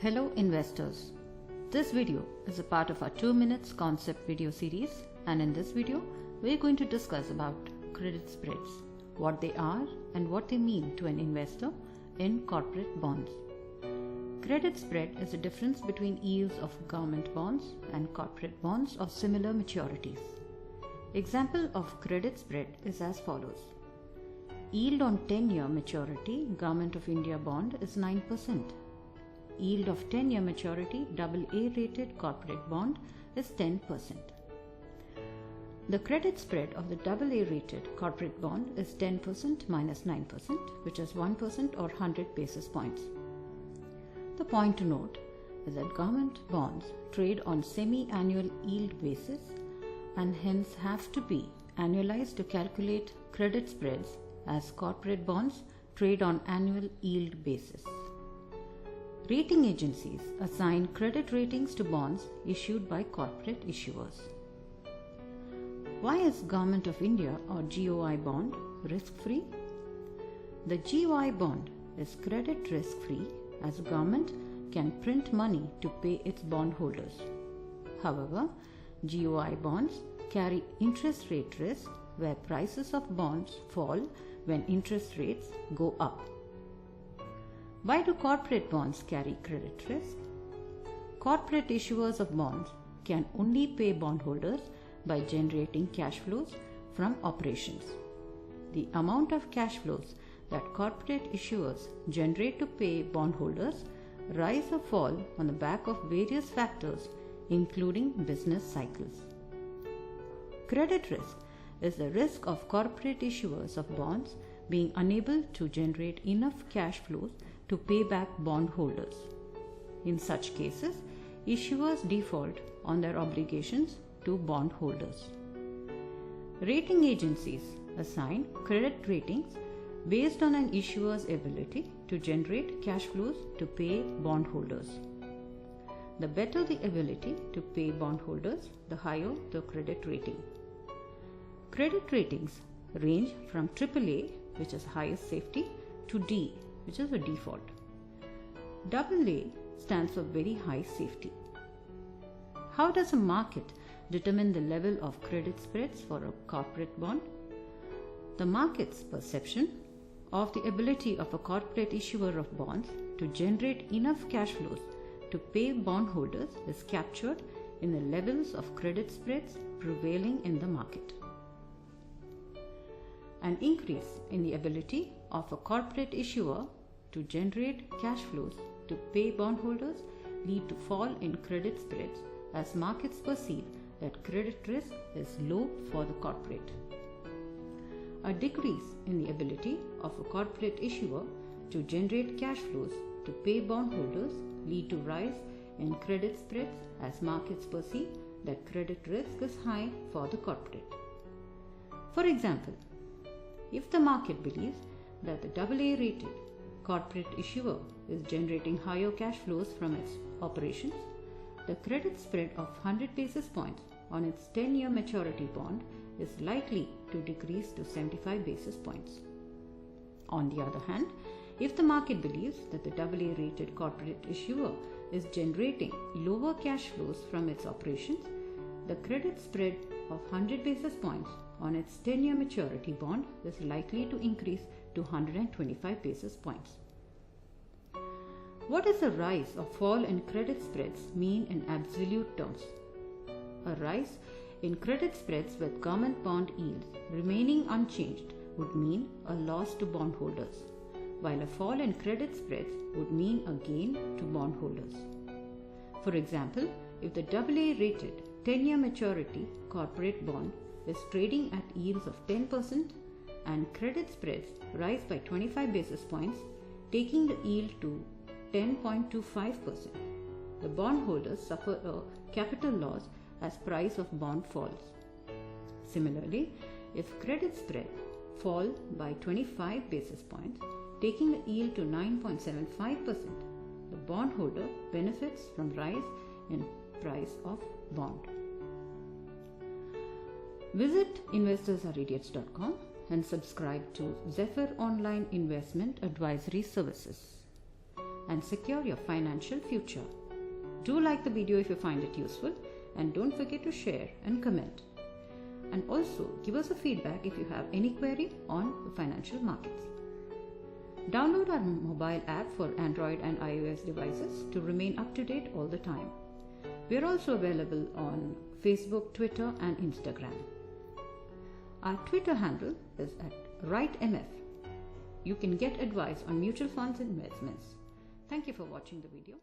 Hello investors. This video is a part of our 2 minutes concept video series, and in this video we're going to discuss about credit spreads, what they are and what they mean to an investor in corporate bonds. Credit spread is the difference between yields of government bonds and corporate bonds of similar maturities. Example of credit spread is as follows. Yield on 10-year maturity Government of India bond is 9%. Yield of 10-year maturity AA rated corporate bond is 10%. The credit spread of the AA rated corporate bond is 10% minus 9%, which is 1% or 100 basis points. The point to note is that government bonds trade on semi-annual yield basis and hence have to be annualized to calculate credit spreads, as corporate bonds trade on annual yield basis. Rating agencies assign credit ratings to bonds issued by corporate issuers. Why is Government of India or GOI bond risk-free? The GOI bond is credit risk-free as government can print money to pay its bondholders. However, GOI bonds carry interest rate risk where prices of bonds fall when interest rates go up. Why do corporate bonds carry credit risk? Corporate issuers of bonds can only pay bondholders by generating cash flows from operations. The amount of cash flows that corporate issuers generate to pay bondholders rise or fall on the back of various factors, including business cycles. Credit risk is the risk of corporate issuers of bonds being unable to generate enough cash flows to pay back bondholders. In such cases, issuers default on their obligations to bondholders. Rating agencies assign credit ratings based on an issuer's ability to generate cash flows to pay bondholders. The better the ability to pay bondholders, the higher the credit rating. Credit ratings range from AAA, which is highest safety, to D, which is a default. AA stands for very high safety. How does a market determine the level of credit spreads for a corporate bond? The market's perception of the ability of a corporate issuer of bonds to generate enough cash flows to pay bondholders is captured in the levels of credit spreads prevailing in the market. An increase in the ability of a corporate issuer to generate cash flows to pay bondholders lead to fall in credit spreads as markets perceive that credit risk is low for the corporate. A decrease in the ability of a corporate issuer to generate cash flows to pay bondholders lead to rise in credit spreads as markets perceive that credit risk is high for the corporate. For example, if the market believes that the AA rated corporate issuer is generating higher cash flows from its operations, the credit spread of 100 basis points on its 10-year maturity bond is likely to decrease to 75 basis points. On the other hand, if the market believes that the AA rated corporate issuer is generating lower cash flows from its operations, the credit spread of 100 basis points on its 10-year maturity bond is likely to increase to 125 basis points. What does a rise or fall in credit spreads mean in absolute terms? A rise in credit spreads with government bond yields remaining unchanged would mean a loss to bondholders, while a fall in credit spreads would mean a gain to bondholders. For example, if the AA rated 10-year maturity corporate bond is trading at yields of 10% and credit spreads rise by 25 basis points, taking the yield to 10.25%. The bondholders suffer a capital loss as price of bond falls. Similarly, if credit spread fall by 25 basis points, taking the yield to 9.75%, the bondholder benefits from rise in price of bond. Visit investorsareidiots.com and subscribe to Zephyr Online Investment Advisory Services. and secure your financial future. Do like the video if you find it useful, and don't forget to share and comment. And also give us a feedback if you have any query on the financial markets. Download our mobile app for Android and iOS devices to remain up to date all the time. We are also available on Facebook, Twitter, and Instagram. Our Twitter handle is at WriteMF. You can get advice on mutual funds investments. Thank you for watching the video.